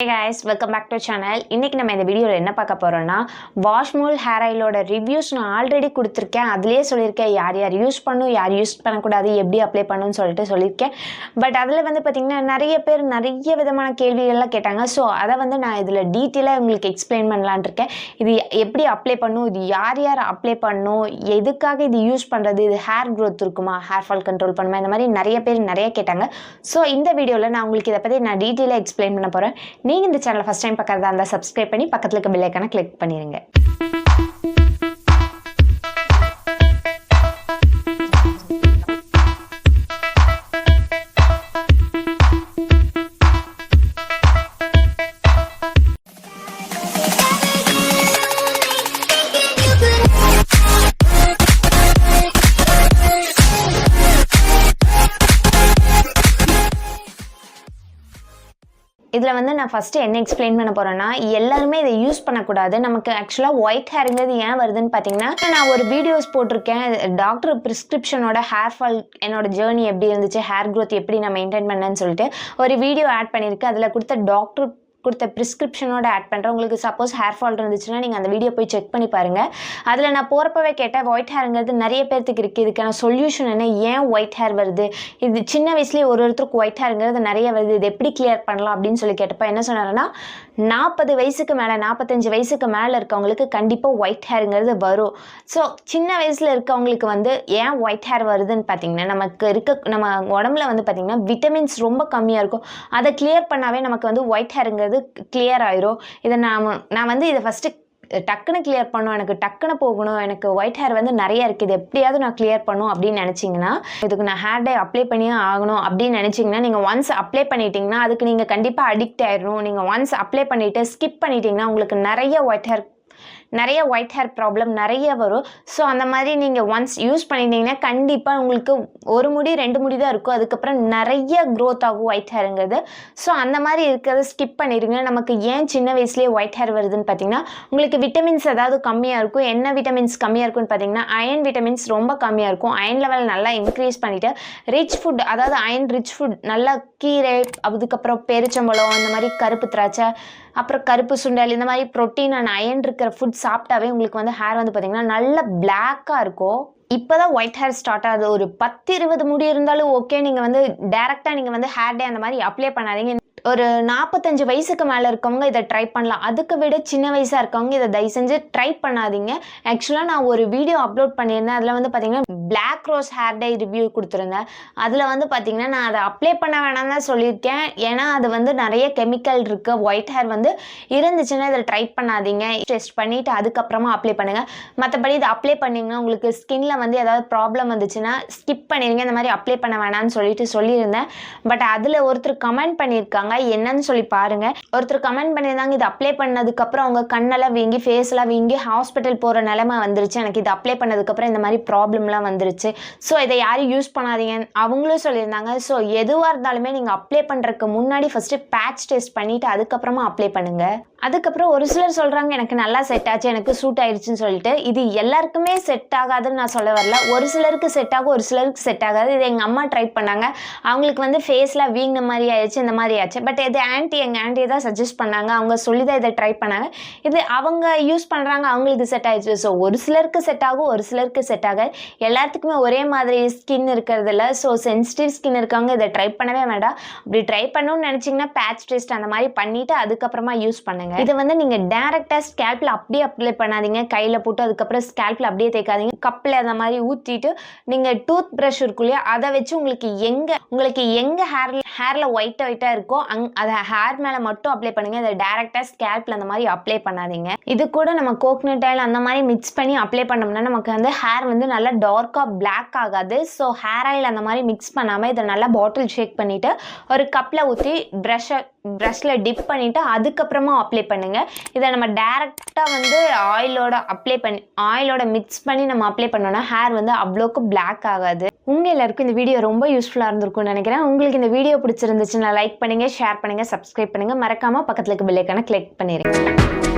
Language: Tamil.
Hey guys, welcome back to channel. இன்னைக்கு நம்ம இந்த வீடியோல என்ன பார்க்க போறோம்னா வாஷ்மோல் ஹேர் ஆயிலோட ரிவ்யூஸ் நான் ஆல்ரெடி கொடுத்திருக்கேன். அதிலே சொல்லிருக்கேன் யார் யார் யூஸ் பண்ணனும், யார் யூஸ் பண்ண கூடாது, எப்படி அப்ளை பண்ணனும்னு சொல்லிட்டு சொல்லிருக்கேன். பட் அதுல வந்து பாத்தீங்கன்னா நிறைய பேர் நிறைய விதமான கேள்விகள் எல்லாம் கேட்டாங்க. சோ அத வந்து நான் இதுல டீடைலா உங்களுக்கு எக்ஸ்பிளைன் பண்ணலாம்னு இருக்கேன். இது எப்படி அப்ளை பண்ணனும், இது யார் யார் அப்ளை பண்ணனும், எதுக்காக இது யூஸ் பண்றது, இது ஹேர் growth இருக்குமா, ஹேர் ஃபால் கண்ட்ரோல் பண்ணுமா, இந்த மாதிரி நிறைய பேர் நிறைய கேட்டாங்க. சோ இந்த வீடியோல நான் உங்களுக்கு இத பத்தி நான் டீடைலா எக்ஸ்பிளைன் பண்ண போறேன். நீங்க இந்த சேனலை ஃபர்ஸ்ட் டைம் பார்க்கறதா இருந்தா சப்ஸ்கிரைப் பண்ணி பக்கத்துல இருக்க பெல் ஐகானை கிளிக் பண்ணிருங்க. இதில் வந்து நான் ஃபஸ்ட்டு என்ன எக்ஸ்பிளைன் பண்ண போகிறேன்னா, எல்லாருமே இதை யூஸ் பண்ணக்கூடாது. நமக்கு ஆக்சுவலாக ஒயிட் ஹேருங்கிறது ஏன் வருதுன்னு பார்த்தீங்கன்னா, நான் ஒரு வீடியோஸ் போட்டிருக்கேன். டாக்டர் ப்ரிஸ்கிரிப்ஷனோட ஹேர் ஃபால் என்னோட ஜேர்னி எப்படி இருந்துச்சு, ஹேர் க்ரோத் எப்படி நான் மெயின்டைன் பண்ணேன்னு சொல்லிட்டு ஒரு வீடியோ ஆட் பண்ணியிருக்கேன். அதில் கொடுத்த டாக்டர் கொடுத்த ப்ரிஸ்கிரிப்ஷனோட ஆட் பண்ணுறேன். உங்களுக்கு சப்போஸ் ஹேர் ஃபால் இருந்துச்சுன்னா நீங்கள் அந்த வீடியோ போய் செக் பண்ணி பாருங்கள். அதில் நான் போகிறப்பவே கேட்டேன், ஒயிட் ஹேருங்கிறது நிறைய பேர்த்துக்கு இருக்குது, இதுக்கான சொல்யூஷன் என்ன, ஏன் ஒயிட் ஹேர் வருது, இது சின்ன வயசுலேயே ஒருத்தருக்கு ஒயிட் ஹேருங்கிறது நிறைய வருது, இது எப்படி கிளியர் பண்ணலாம் அப்படின்னு சொல்லி கேட்டப்போ என்ன சொன்னாங்கன்னா, 40 வயசுக்கு மேலே 45 வயசுக்கு மேலே இருக்கவங்களுக்கு கண்டிப்பாக ஒயிட் ஹேருங்கிறது வரும். ஸோ சின்ன வயசில் இருக்கவங்களுக்கு வந்து ஏன் ஒயிட் ஹேர் வருதுன்னு பார்த்தீங்கன்னா, நம்ம உடம்புல வந்து பார்த்திங்கன்னா விட்டமின்ஸ் ரொம்ப கம்மியாக இருக்கும். அதை கிளியர் பண்ணாவே நமக்கு வந்து ஒயிட் ஹேருங்கிறது கிளியர் ஆயிரும். இதை நான் வந்து இதை ஃபஸ்ட்டு டக்குன்னு கிளியர் பண்ணும், எனக்கு டக்குன்னு போகணும், எனக்கு ஒயிட் ஹேர் வந்து நிறைய இருக்குது, இது எப்படியாவது நான் கிளியர் பண்ணும் அப்படின்னு நினச்சிங்கன்னா, இதுக்கு நான் ஹேர் டை அப்ளை பண்ணியே ஆகணும் அப்படின்னு நினச்சிங்கன்னா, நீங்கள் ஒன்ஸ் அப்ளை பண்ணிட்டீங்கன்னா அதுக்கு நீங்கள் கண்டிப்பாக அடிக்ட் ஆயிடணும். நீங்கள் ஒன்ஸ் அப்ளை பண்ணிவிட்டு ஸ்கிப் பண்ணிட்டீங்கன்னா உங்களுக்கு நிறைய ஒயிட் ஹேர் ப்ராப்ளம் நிறைய வரும். ஸோ அந்த மாதிரி நீங்கள் ஒன்ஸ் யூஸ் பண்ணிட்டீங்கன்னா கண்டிப்பாக உங்களுக்கு ஒரு முடி 2 முடி தான் இருக்கும், அதுக்கப்புறம் நிறைய க்ரோத் ஆகும் ஒயிட் ஹேருங்கிறது. ஸோ அந்த மாதிரி இருக்கிறத ஸ்கிப் பண்ணிடுங்க. நமக்கு ஏன் சின்ன வயசுலேயே ஒயிட் ஹேர் வருதுன்னு பார்த்தீங்கன்னா, உங்களுக்கு விட்டமின்ஸ் ஏதாவது கம்மியாக இருக்கும். என்ன விட்டமின்ஸ் கம்மியாக இருக்குன்னு பார்த்தீங்கன்னா, அயன் விட்டமின்ஸ் ரொம்ப கம்மியாக இருக்கும். அயன் லெவல் நல்லா இன்க்ரீஸ் பண்ணிவிட்டு ரிச் ஃபுட், அதாவது அயன் ரிச் ஃபுட், நல்லா கீரை, அதுக்கப்புறம் பெருச்சம்பழம், இந்த மாதிரி கருப்பு திராட்சை, அப்புறம் கருப்பு சுண்டல், இந்த மாதிரி ப்ரோட்டீன் அண்ட் அயன் இருக்கிற ஃபுட் சாப்பிட்டாவே உங்களுக்கு வந்து ஹேர் வந்து பார்த்தீங்கன்னா நல்ல பிளாக்காக இருக்கும். இப்போதான் ஒயிட் ஹேர் ஸ்டார்ட் ஆகுது. ஒரு 10-20 முடி இருந்தாலும் ஓகே, நீங்கள் வந்து டேரெக்டாக நீங்கள் வந்து ஹேர் டே அந்த மாதிரி அப்ளை பண்ணாதீங்க. ஒரு 45 வயசுக்கு மேலே இருக்கவங்க இதை ட்ரை பண்ணலாம். அதுக்கு விட சின்ன வயசாக இருக்கவங்க இதை தயவு செஞ்சு ட்ரை பண்ணாதீங்க. ஆக்சுவலாக நான் ஒரு வீடியோ அப்லோட் பண்ணியிருந்தேன். அதில் வந்து பார்த்தீங்கன்னா black rose hair dye review கொடுத்துருந்தேன். அதில் வந்து பார்த்தீங்கன்னா நான் அதை அப்ளை பண்ண வேணாம் தான் சொல்லியிருக்கேன். ஏன்னா அது வந்து நிறைய கெமிக்கல் இருக்குது. ஒயிட் ஹேர் வந்து இருந்துச்சுன்னா இதை ட்ரை பண்ணாதீங்க. டெஸ்ட் பண்ணிவிட்டு அதுக்கப்புறமா அப்ளை பண்ணுங்கள். மற்றபடி இதை அப்ளை பண்ணிங்கன்னா உங்களுக்கு ஸ்கின்ல வந்து ஏதாவது ப்ராப்ளம் வந்துச்சுன்னா ஸ்கிப் பண்ணிடுங்க. இந்த மாதிரி அப்ளை பண்ண வேணாம்னு சொல்லியிருந்தேன். பட் அதில் ஒருத்தர் கமெண்ட் பண்ணியிருக்காங்க, என்னன்னு சொல்லி பாருங்க. ஒருத்தர் கமெண்ட் பண்ணியிருந்தாங்க, இது அப்ளை பண்ணதுக்கு அப்புறம் அவங்க கண்ணெல்லாம் வீங்கி, ஃபேஸ் எல்லாம் வீங்கி ஹாஸ்பிட்டல் போற நிலைமை வந்துருச்சு, எனக்கு இது அப்ளை பண்ணதுக்கு அப்புறம் இந்த மாதிரி ப்ராப்ளம்லாம் வந்துருச்சு, ஸோ இதை யாரும் யூஸ் பண்ணாதீங்க அவங்களும் சொல்லியிருந்தாங்க. ஸோ எதுவாக இருந்தாலுமே நீங்கள் அப்ளை பண்ணுறதுக்கு முன்னாடி ஃபர்ஸ்ட் பேட்ச் டெஸ்ட் பண்ணிட்டு அதுக்கப்புறமா அப்ளை பண்ணுங்க. அதுக்கப்புறம் ஒரு சிலர் சொல்றாங்க, எனக்கு நல்லா செட் ஆச்சு, எனக்கு சூட் ஆயிடுச்சுன்னு சொல்லிட்டு. இது எல்லாருக்குமே செட் ஆகாதுன்னு நான் சொல்ல வரல. ஒரு சிலருக்கு செட் ஆகும், ஒரு சிலருக்கு செட் ஆகாது. இது எங்கள் அம்மா ட்ரை பண்ணாங்க, அவங்களுக்கு வந்து ஃபேஸ்லாம் வீங்கின மாதிரி ஆயிடுச்சு, இந்த மாதிரி ஆச்சு. பட் இது எங்கள் ஆண்டி தான் சஜஸ்ட் பண்ணாங்க, அவங்க சொல்லி தான் இதை ட்ரை பண்ணாங்க. இது அவங்க யூஸ் பண்ணுறாங்க, அவங்களுக்கு செட் ஆயிடுச்சு. ஸோ ஒரு சிலருக்கு செட் ஆகும், ஒரு சிலருக்கு செட் ஆகாது. எல்லாத்துக்குமே ஒரே மாதிரி ஸ்கின் இருக்கிறது இல்லை. ஸோ சென்சிட்டிவ் ஸ்கின் இருக்கவங்க இதை ட்ரை பண்ணவே வேண்டாம். அப்படி ட்ரை பண்ணணும்னு நினச்சிங்கன்னா பேட்ச் டெஸ்ட் அந்த மாதிரி பண்ணிவிட்டு அதுக்கப்புறமா யூஸ் பண்ணுங்க. இதை வந்து நீங்கள் டேரெக்டாக ஸ்கேல்பில் அப்படியே அப்ளை பண்ணாதீங்க. கையில் போட்டு அதுக்கப்புறம் ஸ்கேல்பில் அப்படியே தேய்க்காதீங்க. கப்பில் அந்த மாதிரி ஊற்றிட்டு நீங்கள் டூத் ப்ரஷ் இருக்கும் இல்லையா, அதை வச்சு உங்களுக்கு எங்கே ஹேரில் ஒயிட்டாக இருக்கோ அதை ஹேர் மேலே மட்டும் அப்ளை பண்ணுங்கள். அதை டேரெக்டாக ஸ்கேல்பில் அந்த மாதிரி அப்ளை பண்ணாதீங்க. இது கூட நம்ம கோகனட் ஆயில் அந்த மாதிரி மிக்ஸ் பண்ணி அப்ளை பண்ணோம்னா நமக்கு வந்து ஹேர் வந்து நல்லா டார்க்காக பிளாக் ஆகாது. ஸோ ஹேர் ஆயில் அந்த மாதிரி மிக்ஸ் பண்ணாமல் இதை நல்லா பாட்டில் ஷேக் பண்ணிவிட்டு ஒரு கப்பில் ஊற்றி ப்ரஷ்ல டிப் பண்ணிவிட்டு அதுக்கப்புறமா அப்ளை பண்ணுங்க. இதை நம்ம டைரக்டாக வந்து ஆயிலோட மிக்ஸ் பண்ணி நம்ம அப்ளை பண்ணோம்னா ஹேர் வந்து அவ்வளோக்கு பிளாக் ஆகாது. உங்கள் எல்லாருக்கும் இந்த வீடியோ ரொம்ப யூஸ்ஃபுல்லாக இருந்திருக்கும்னு நினைக்கிறேன். உங்களுக்கு இந்த வீடியோ பிடிச்சிருந்துச்சுன்னா லைக் பண்ணுங்கள், ஷேர் பண்ணுங்கள், சப்ஸ்கிரைப் பண்ணுங்கள். மறக்காமல் பக்கத்தில் இருக்க பெல் ஐகானை கிளிக் பண்ணிடுங்க.